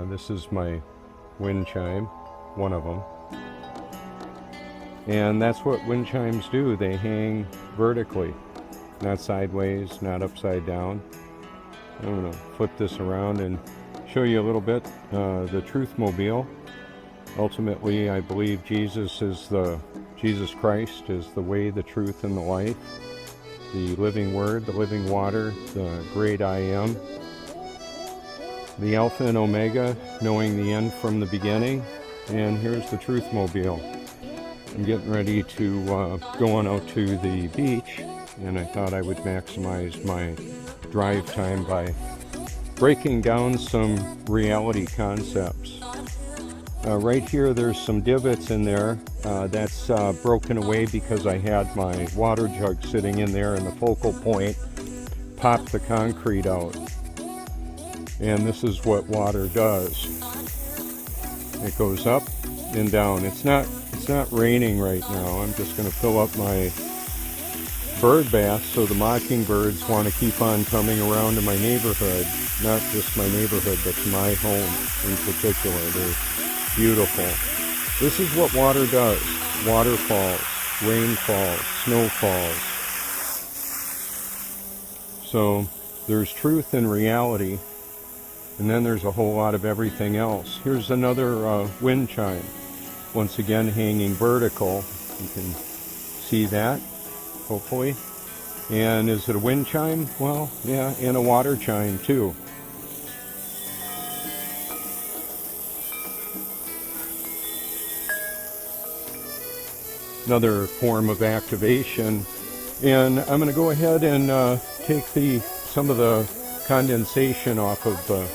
This is my wind chime, one of them. And that's what wind chimes do. They hang vertically, not sideways, not upside down. I'm going to flip this around and show you a little bit. The Truth Mobile. Ultimately, I believe Jesus Christ is the way, the truth, and the life. The living word, the living water, the great I am. The Alpha and Omega, knowing the end from the beginning. And here's the Truth Mobile. I'm getting ready to go on out to the beach, and I thought I would maximize my drive time by breaking down some reality concepts. Right here there's some divots in there. That's broken away because I had my water jug sitting in there, and the focal point popped the concrete out. And this is what water does. It goes up and down. It's not raining right now. I'm just going to fill up my bird bath so the mockingbirds want to keep on coming around to my neighborhood. Not just my neighborhood, but to my home in particular. They're beautiful. This is what water does. Waterfalls, rainfalls, snowfalls. So there's truth and reality, and then there's a whole lot of everything else. Here's another wind chime. Once again, hanging vertical. You can see that, hopefully. And is it a wind chime? Well, yeah, and a water chime too. Another form of activation. And I'm going to go ahead and take some of the condensation off of the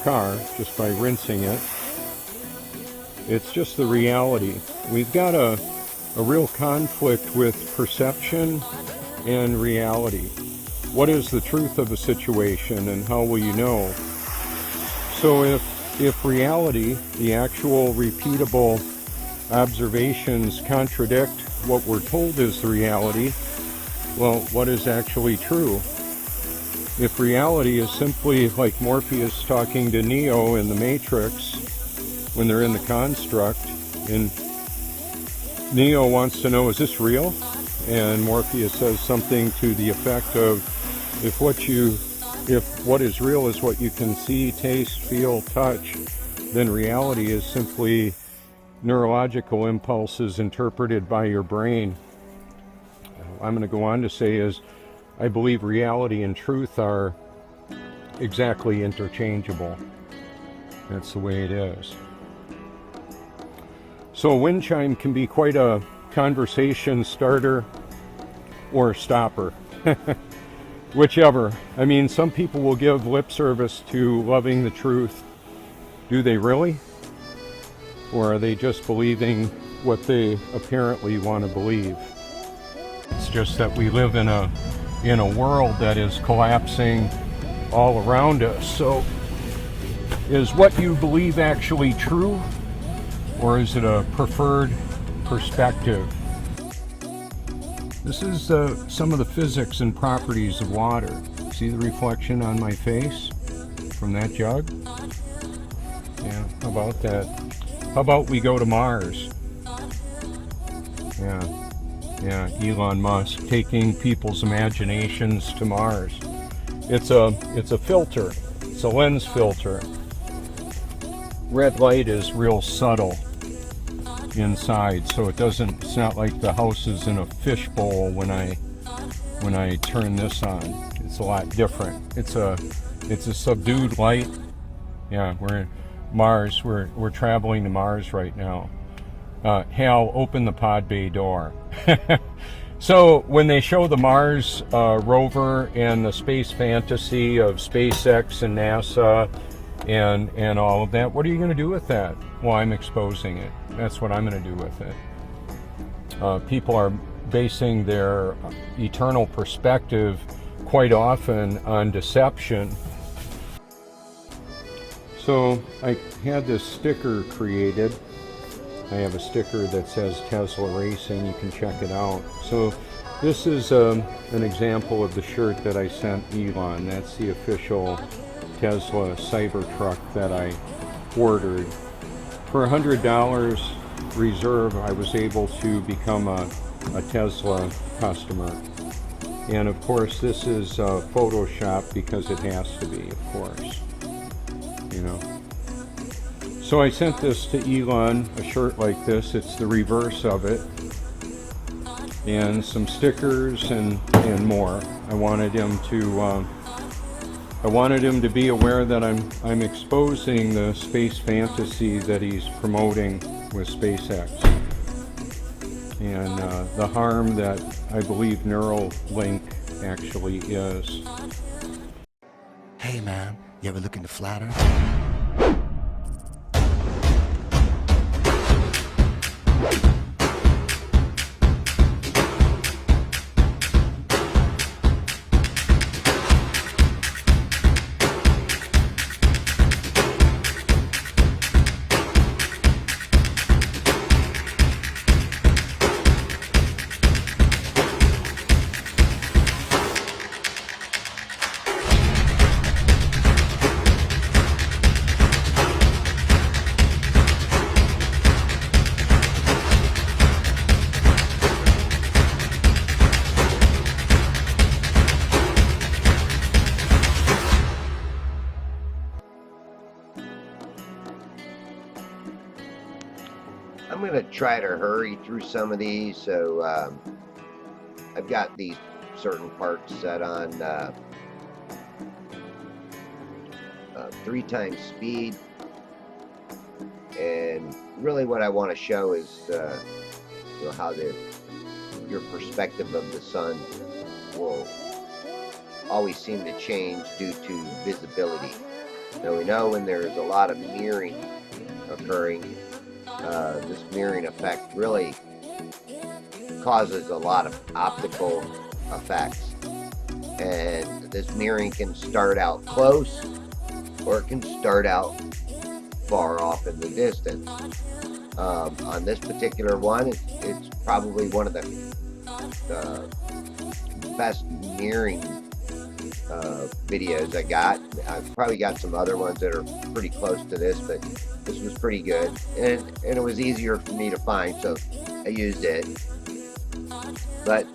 car just by rinsing it. It's just the reality. We've got a real conflict with perception and reality. What is the truth of a situation, and how will you know? So if reality, the actual repeatable observations, contradict what we're told is the reality, well, what is actually true? If reality is simply like Morpheus talking to Neo in the Matrix when they're in the construct, and Neo wants to know, is this real? And Morpheus says something to the effect of, if what is real is what you can see, taste, feel, touch, then reality is simply neurological impulses interpreted by your brain. I'm going to go on to say is, I believe reality and truth are exactly interchangeable. That's the way it is. So a wind chime can be quite a conversation starter or stopper. Whichever. I mean, some people will give lip service to loving the truth. Do they really? Or are they just believing what they apparently want to believe? It's just that we live in a world that is collapsing all around us. So is what you believe actually true? Or is it a preferred perspective? This is some of the physics and properties of water. See the reflection on my face from that jug? Yeah, how about that? How about we go to Mars? Yeah, Elon Musk taking people's imaginations to Mars. It's a filter. It's a lens filter. Red light is real subtle inside, so it's not like the house is in a fishbowl when I turn this on. It's a lot different. It's a subdued light. Yeah, we're in Mars. We're traveling to Mars right now. Hal, open the pod bay door. So when they show the Mars rover and the space fantasy of SpaceX and NASA and all of that, what are you going to do with that? Well, I'm exposing it. That's what I'm going to do with it. People are basing their eternal perspective quite often on deception. So I had this sticker created. I have a sticker that says Tesla Racing. You can check it out. So this is an example of the shirt that I sent Elon. That's the official Tesla Cybertruck that I ordered. For $100 reserve, I was able to become a Tesla customer. And of course, this is Photoshop because it has to be, of course. You know. So I sent this to Elon, a shirt like this. It's the reverse of it. And some stickers and more. I wanted him to be aware that I'm exposing the space fantasy that he's promoting with SpaceX, and the harm that I believe Neuralink actually is. Hey man, you ever looking to flatter? I'm going to try to hurry through some of these. So I've got these certain parts set on 3 times speed. And really what I want to show is you know, how your perspective of the sun will always seem to change due to visibility. Now we know when there's a lot of mirroring occurring, this mirroring effect really causes a lot of optical effects, and this mirroring can start out close or it can start out far off in the distance. On this particular one, it's probably one of the best mirroring videos I got. I've probably got some other ones that are pretty close to this, but this was pretty good, and it was easier for me to find, so I used it. But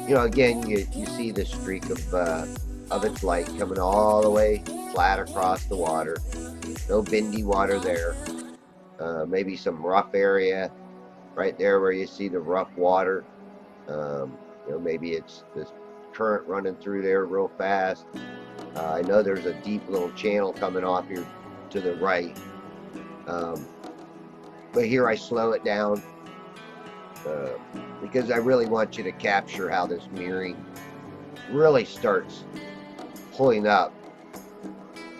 you know, again, you see the streak of its light coming all the way flat across the water. No bendy water there. Maybe some rough area right there where you see the rough water. You know, maybe it's this current running through there real fast. I know there's a deep little channel coming off here to the right. But here I slow it down because I really want you to capture how this mirroring really starts pulling up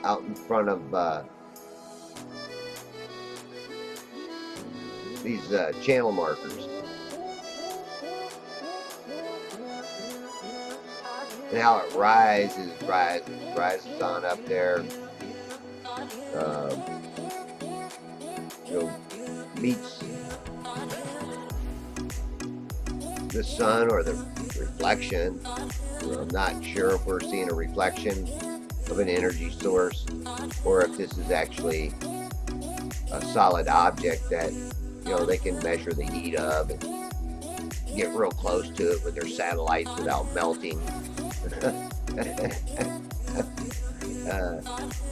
out in front of these channel markers. And how it rises on up there. You know, meets the sun or the reflection. You know, I'm not sure if we're seeing a reflection of an energy source or if this is actually a solid object that, you know, they can measure the heat of and get real close to it with their satellites without melting.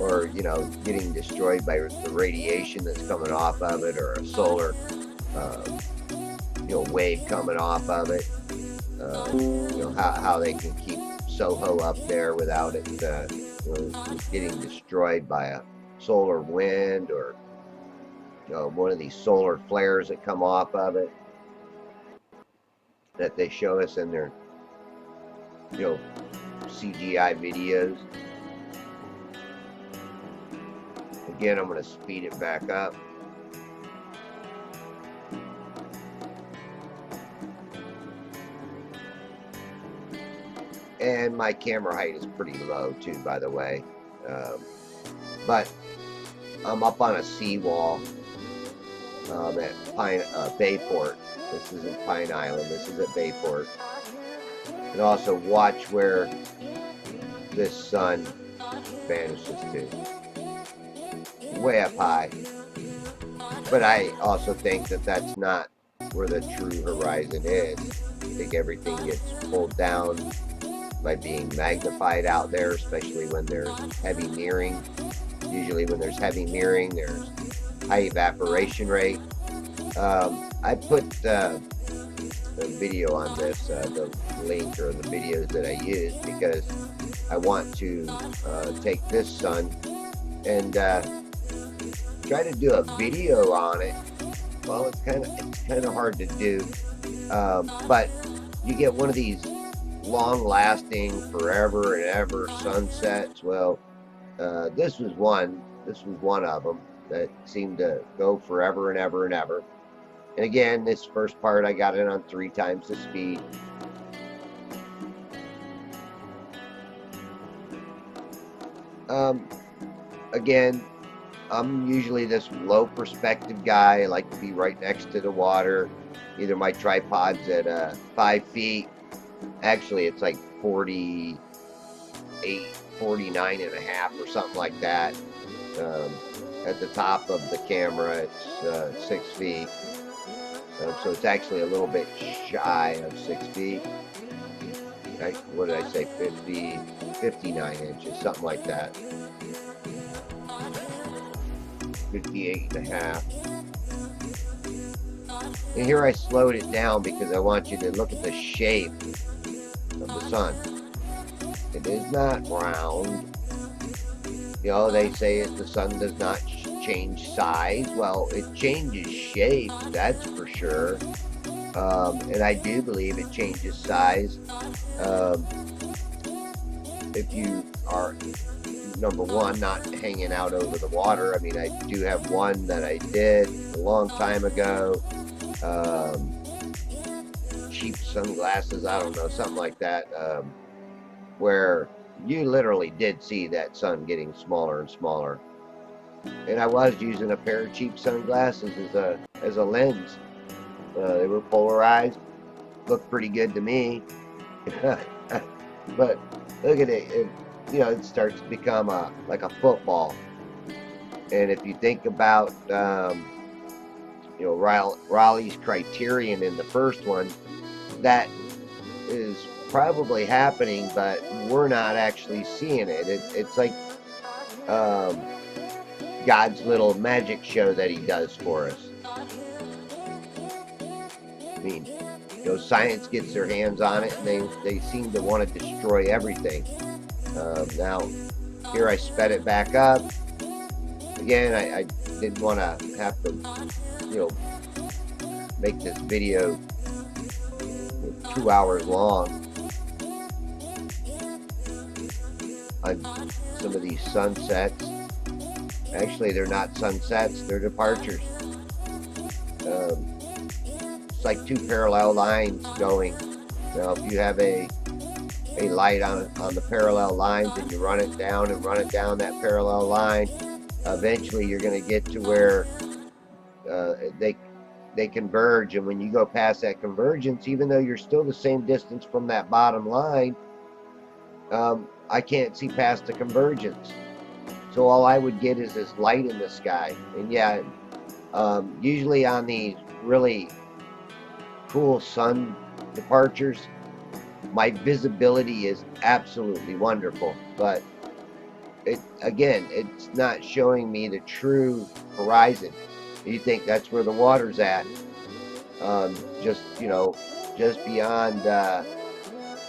Or, you know, getting destroyed by the radiation that's coming off of it, or a solar you know, wave coming off of it. You know, how they can keep Soho up there without it you know, getting destroyed by a solar wind, or, you know, one of these solar flares that come off of it that they show us in their, you know, CGI videos. Again, I'm going to speed it back up. And my camera height is pretty low too, by the way. But I'm up on a seawall at Bayport. This isn't Pine Island, this is at Bayport. And also watch where this sun vanishes to. Way up high. But I also think that that's not where the true horizon is. I think everything gets pulled down by being magnified out there, especially when there's heavy mirroring. Usually when there's heavy mirroring, there's high evaporation rate. I put a video on this, the link or the videos that I use, because I want to take this sun and try to do a video on it. Well, it's kind of hard to do, but you get one of these long-lasting, forever and ever sunsets. Well, this was one of them that seemed to go forever and ever and ever. And again, this first part I got it on 3 times the speed. Again, I'm usually this low perspective guy. I like to be right next to the water. Either my tripod's at 5 feet. Actually, it's like 48, 49 and a half or something like that. At the top of the camera, it's 6 feet. So it's actually a little bit shy of 6 feet. Right? What did I say? 59 inches, something like that. 58 and a half. And here I slowed it down because I want you to look at the shape of the sun. It is not round. You know, they say the sun does not change size. Well, it changes shape, that's for sure. And I do believe it changes size. If you are, number one, not hanging out over the water. I mean, I do have one that I did a long time ago. Cheap sunglasses, I don't know, something like that, where you literally did see that sun getting smaller and smaller. And I was using a pair of cheap sunglasses as a lens. They were polarized, looked pretty good to me. But look at it, you know, it starts to become like a football. And if you think about you know, Raleigh's criterion in the first one, that is probably happening, but we're not actually seeing it. It's like God's little magic show that he does for us. I mean, you know, science gets their hands on it, and they seem to want to destroy everything. Now, here I sped it back up. Again, I didn't want to have to, you know, make this video 2 hours long on some of these sunsets. Actually, they're not sunsets, they're departures. It's like 2 parallel lines going. Now, if you have a light on the parallel lines and you run it down that parallel line, eventually you're going to get to where they converge. And when you go past that convergence, even though you're still the same distance from that bottom line, I can't see past the convergence. So all I would get is this light in the sky. And yeah, usually on these really cool sun departures, my visibility is absolutely wonderful. But again, it's not showing me the true horizon. You think that's where the water's at. Just, you know, just beyond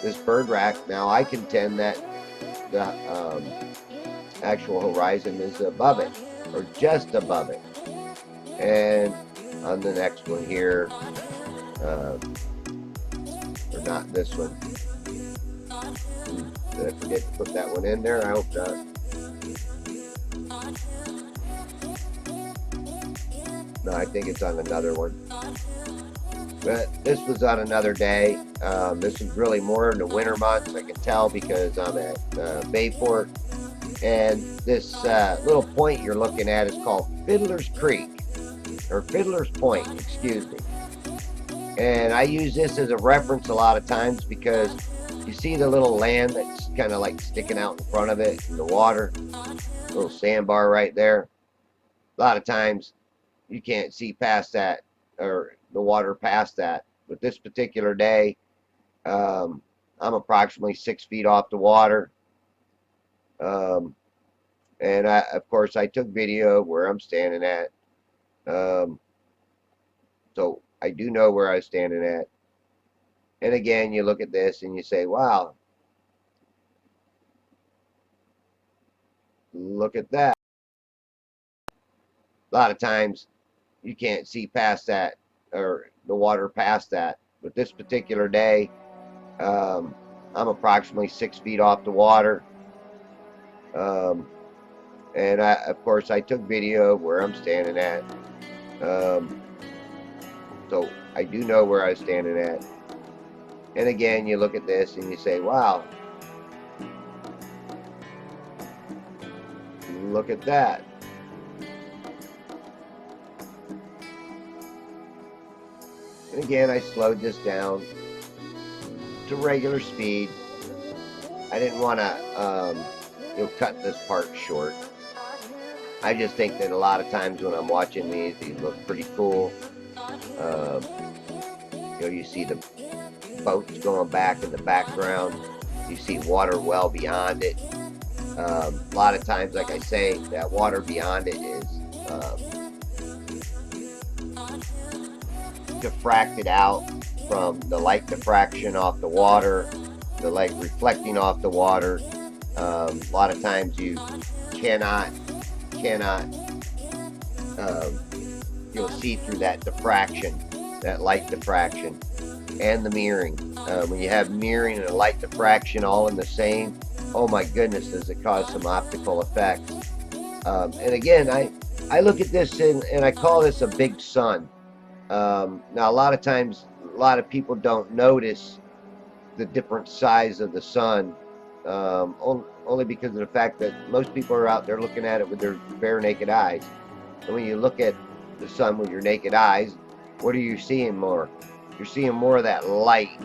this bird rack. Now I contend that the actual horizon is above it, or just above it. And on the next one here, or not this one. Did I forget to put that one in there? I hope not. No, I think it's on another one. But this was on another day. This is really more in the winter months, I can tell, because I'm at Bayport. And this little point you're looking at is called Fiddler's Creek, or Fiddler's Point, excuse me. And I use this as a reference a lot of times because you see the little land that's kind of like sticking out in front of it in the water. little sandbar right there. A lot of times you can't see past that, or the water past that. But this particular day, I'm approximately 6 feet off the water. And of course, I took video of where I'm standing at. So I do know where I was standing at. And again, you look at this and you say, wow, look at that. A lot of times you can't see past that, or the water past that. But this particular day, I'm approximately 6 feet off the water. And of course, I took video of where I'm standing at. So I do know where I was standing at. And again, you look at this and you say, wow, look at that. And again, I slowed this down to regular speed. I didn't want to cut this part short. I just think that a lot of times when I'm watching these look pretty cool. You see the boats going back in the background. You see water well beyond it. A lot of times, like I say, that water beyond it is diffracted out from the light diffraction off the water, the light reflecting off the water. A lot of times you cannot you'll see through that diffraction, that light diffraction, and the mirroring. When you have mirroring and light diffraction all in the same, oh my goodness, does it cause some optical effects. And again, I look at this and I call this a big sun. Now, a lot of times, a lot of people don't notice the different size of the sun, only because of the fact that most people are out there looking at it with their bare naked eyes. And when you look at the sun with your naked eyes, what are you seeing more? You're seeing more of that light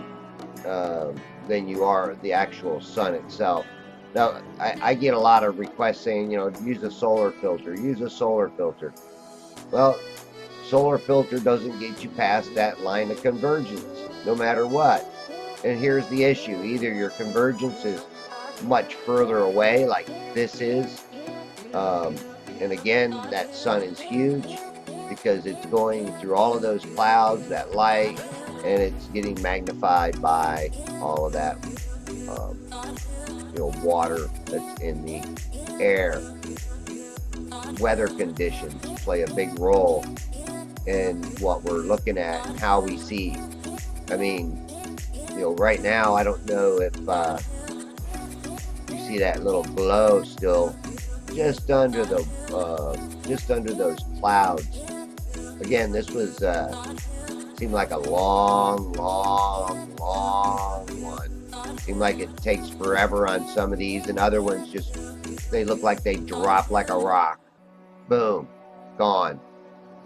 than you are the actual sun itself. Now, I get a lot of requests saying, use a solar filter, use a solar filter. Well, solar filter doesn't get you past that line of convergence, no matter what. And here's the issue. Either your convergence is much further away, like this is, and again, that sun is huge because it's going through all of those clouds, that light, and it's getting magnified by all of that water that's in the air. Weather conditions play a big role in what we're looking at and how we see. I mean, right now, I don't know if you see that little glow still just under those clouds. Again, this was seemed like a long one. Seemed like it takes forever on some of these, and other ones they look like they drop like a rock. Boom, gone.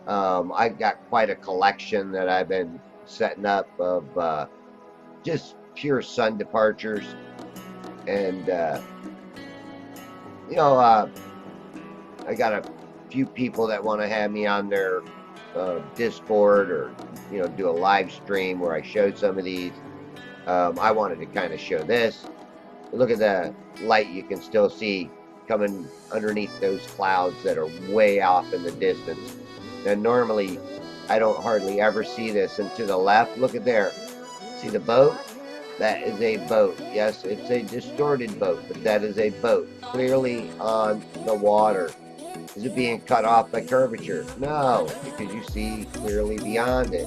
I've got quite a collection that I've been setting up of just pure sun departures, and I got a few people that want to have me on their Discord, or do a live stream where I show some of these. I wanted to kind of show this. Look at the light you can still see coming underneath those clouds that are way off in the distance. Now, normally I don't hardly ever see this. And to the left, look at there. See the boat? That is a boat. Yes, it's a distorted boat, but that is a boat clearly on the water. Is it being cut off by curvature? No, because you see clearly beyond it.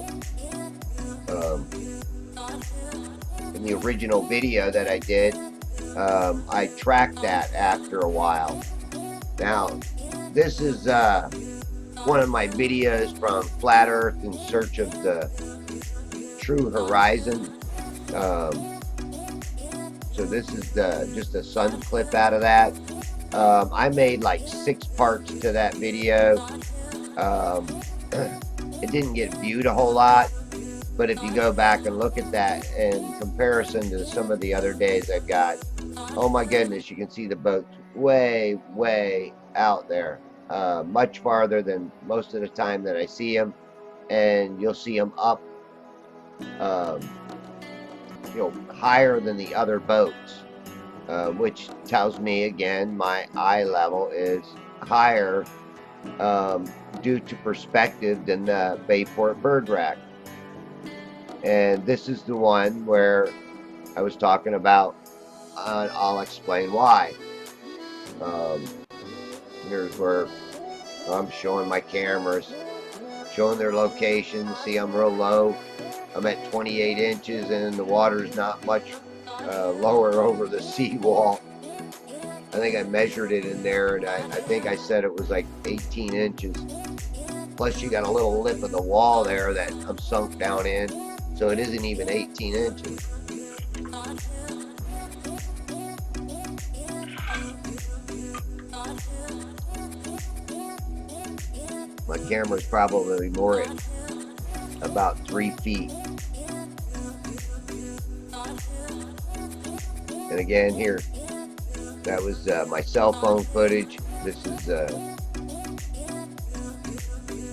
In the original video that I did, I tracked that after a while. Now, this is one of my videos from Flat Earth in Search of the True Horizon. So this is just a sun clip out of that. I made like 6 parts to that video. It didn't get viewed a whole lot, but if you go back and look at that in comparison to some of the other days I've got, oh my goodness, you can see the boats way out there, much farther than most of the time that I see them, and you'll see them up, higher than the other boats, which tells me again my eye level is higher due to perspective than the Bayport bird rack. And this is the one where I was talking about, and I'll explain why. Here's where I'm showing my cameras, showing their location. See, I'm real low. I'm at 28 inches and the water's not much lower over the seawall. I think I measured it in there, and I think I said it was like 18 inches. Plus you got a little lip of the wall there that I'm sunk down in, so it isn't even 18 inches. My camera's probably more at about 3 feet. And again here, that was my cell phone footage. This is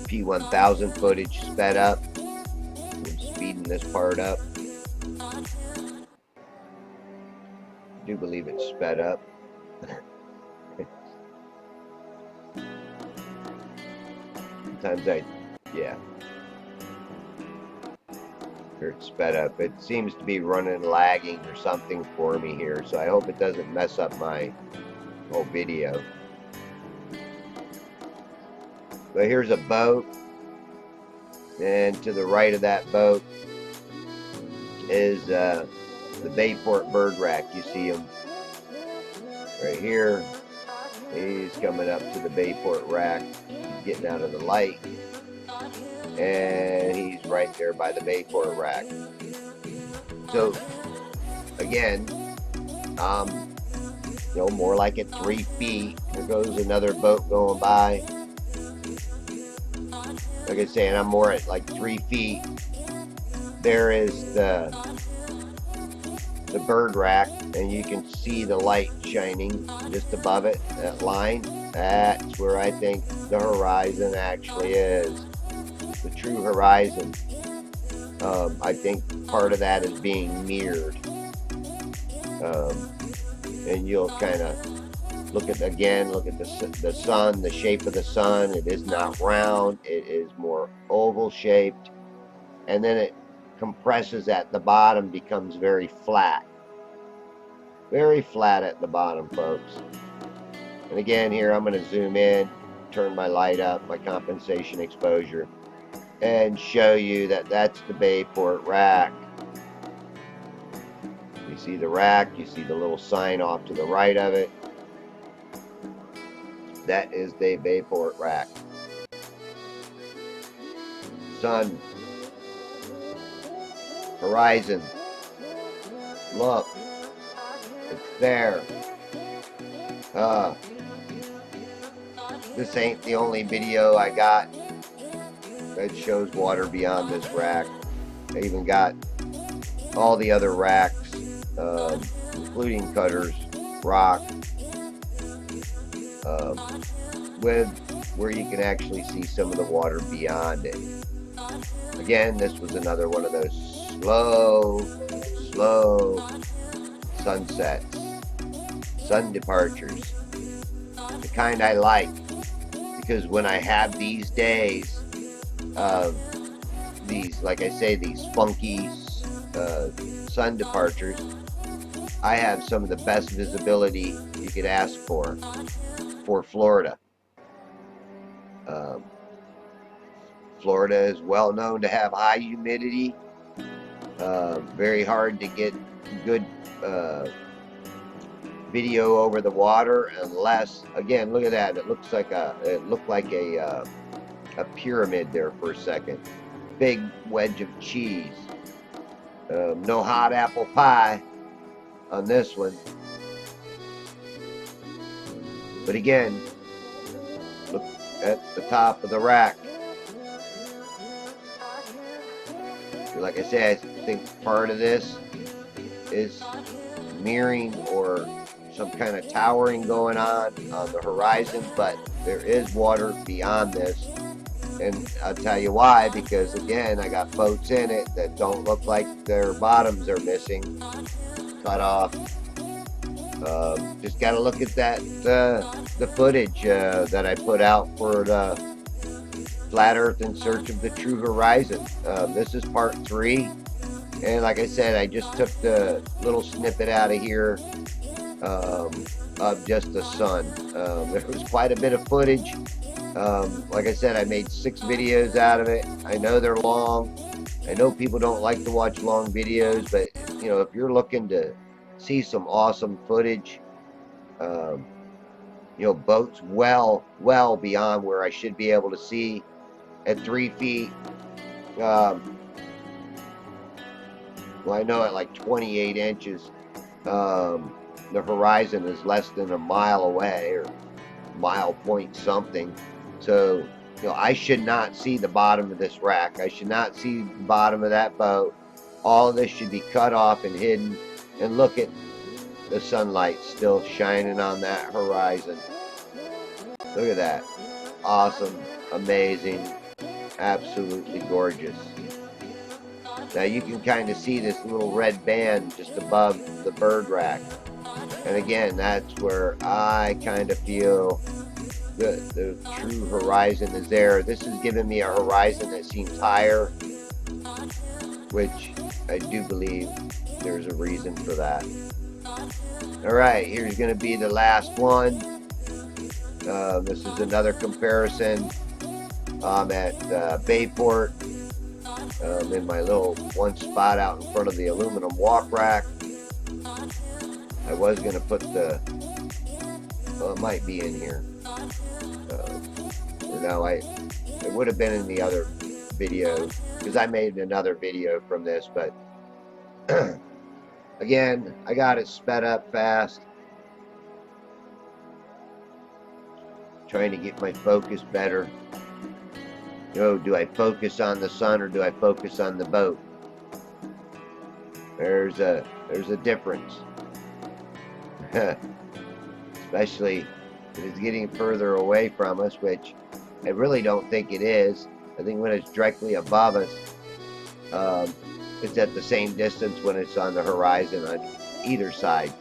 P1000 footage sped up. I'm speeding this part up. I do believe it's sped up. Sometimes yeah. Here it's sped up. It seems to be running lagging or something for me here, so I hope it doesn't mess up my whole video. But here's a boat, and to the right of that boat is the Bayport bird rack. You see him right here. He's coming up to the Bayport rack. He's getting out of the light, and he's right there by the Bayport rack. So again, more like at 3 feet. There goes another boat going by. Like I say, and I'm more at like 3 feet. There is the bird rack, and you can see the light shining just above it, that line. That's where I think the horizon actually is, the true horizon. I think part of that is being mirrored, and you'll kind of look at the sun, the shape of the sun. It is not round, it is more oval shaped, and then it compresses at the bottom, becomes very flat at the bottom, folks. And again, here I'm going to zoom in, turn my light up, my compensation exposure, and show you that that's the Bayport rack. You see the rack, you see the little sign off to the right of it. That is the Bayport rack. Sun, horizon, look, it's there. This ain't the only video I got that shows water beyond this rack. I even got all the other racks, including cutters, rock, with where you can actually see some of the water beyond it. Again, this was another one of those slow sunsets, sun departures, the kind I like, because when I have these days of these, like I say, these funky sun departures, I have some of the best visibility you could ask for Florida. Florida is well known to have high humidity, very hard to get good video over the water unless, again, look at that, it looked like a pyramid there for a second, big wedge of cheese. No hot apple pie on this one, but again, look at the top of the rack. Like I said, I think part of this is mirroring or some kind of towering going on the horizon, but there is water beyond this. And I'll tell you why, because again, I got boats in it that don't look like their bottoms are missing, cut off. Just got to look at that, the footage that I put out for the Flat Earth in Search of the True Horizon. This is part 3. And like I said, I just took the little snippet out of here of just the sun. There was quite a bit of footage. Like I said, I made 6 videos out of it. I know they're long. I know people don't like to watch long videos, but you know, if you're looking to see some awesome footage, you know, boats well beyond where I should be able to see at 3 feet. Well, I know at like 28 inches, the horizon is less than a mile away, or mile point something. So, you know, I should not see the bottom of this wreck. I should not see the bottom of that boat. All of this should be cut off and hidden. And look at the sunlight still shining on that horizon. Look at that. Awesome, amazing, absolutely gorgeous. Now you can kind of see this little red band just above the bird rack. And again, that's where I kind of feel the true horizon is there. This is giving me a horizon that seems higher, which I do believe there's a reason for that. Alright, here's going to be the last one. This is another comparison. I'm at Bayport. In my little one spot out in front of the aluminum walk rack. I was going to put the, well, it might be in here. No, it would have been in the other video, because I made another video from this, but again, I got it sped up fast. Trying to get my focus better. You know, do I focus on the sun or do I focus on the boat? There's a difference. Especially if it's getting further away from us, which I really don't think it is. I think when it's directly above us, it's at the same distance when it's on the horizon on either side.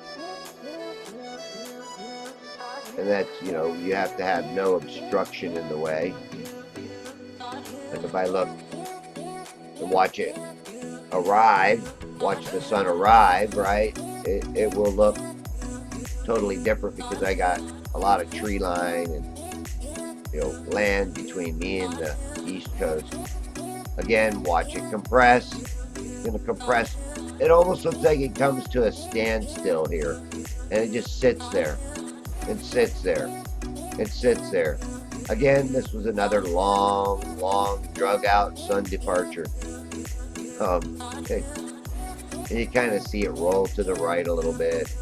And that's, you know, you have to have no obstruction in the way. Like if I look and watch it arrive, watch the sun arrive, right? It will look totally different because I got a lot of tree line and, you know, land between me and the east coast. Again, watch it compress. It's gonna compress. It almost looks like it comes to a standstill here, and it just sits there. It sits there. It sits there. Again, this was another long drug out sun departure. And you kind of see it roll to the right a little bit.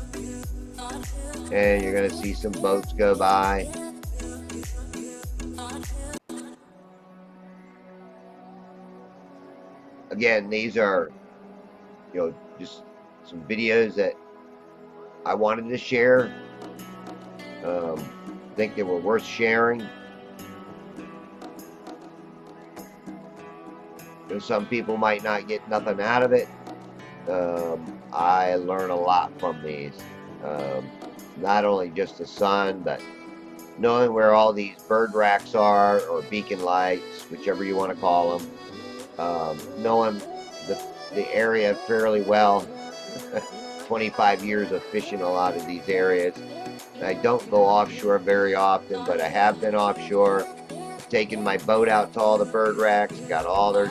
And you're going to see some boats go by. Again, these are, you know, just some videos that I wanted to share. I think they were worth sharing. Some people might not get nothing out of it. I learn a lot from these. Not only just the sun, but knowing where all these bird racks are, or beacon lights, whichever you want to call them. Knowing the area fairly well. 25 years of fishing a lot of these areas. I don't go offshore very often, but I have been offshore. Taken my boat out to all the bird racks, got all their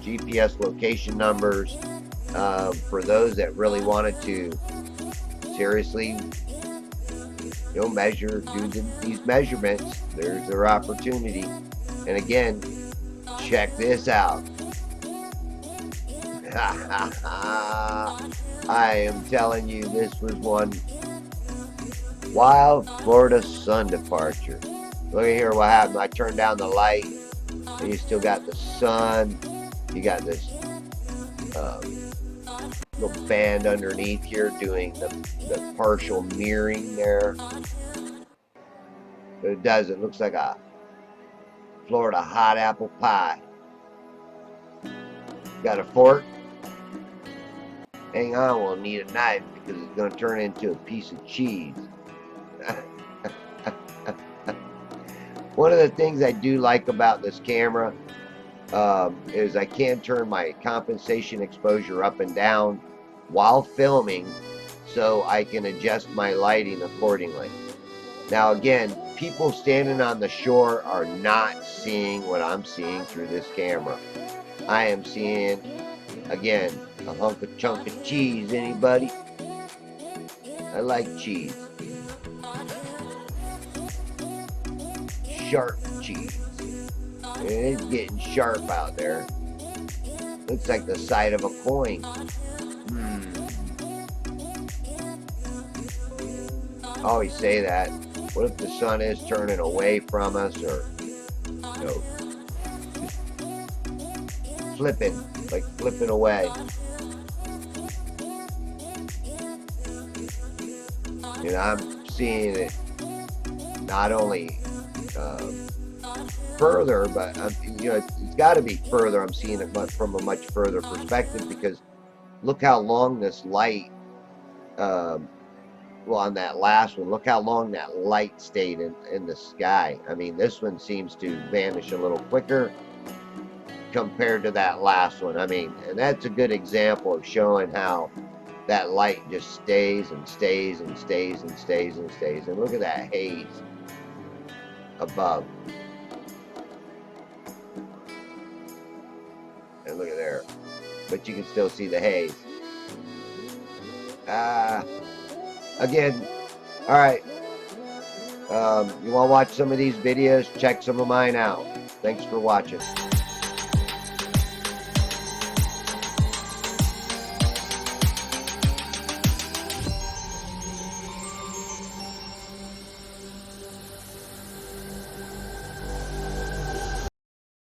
GPS location numbers. For those that really wanted to seriously, you know, measure, do these measurements, there's their opportunity. And again, check this out. I am telling you, this was one wild Florida sun departure. Look at here what happened. I turned down the light, and you still got the sun. You got this little band underneath here doing the partial mirroring there. But it does, it looks like a Florida hot apple pie. Got a fork? Hang on, we'll need a knife because it's going to turn into a piece of cheese. One of the things I do like about this camera is I can turn my compensation exposure up and down while filming, so I can adjust my lighting accordingly. Now again, people standing on the shore are not seeing what I'm seeing through this camera. I am seeing, again, a chunk of cheese. Anybody? I like cheese. Sharp cheese. And it's getting sharp out there. Looks like the side of a coin. I always say that. What if the sun is turning away from us, or you know, flipping, like flipping away? You know, I'm seeing it not only further, but you know, it's got to be further. I'm seeing it from a much further perspective, because look how long this light, well, on that last one, look how long that light stayed in the sky. I mean, this one seems to vanish a little quicker compared to that last one. I mean, and that's a good example of showing how that light just stays and stays and stays and stays and stays. And look at that haze above. And look at there. But you can still see the haze. Again, all right. You want to watch some of these videos? Check some of mine out. Thanks for watching.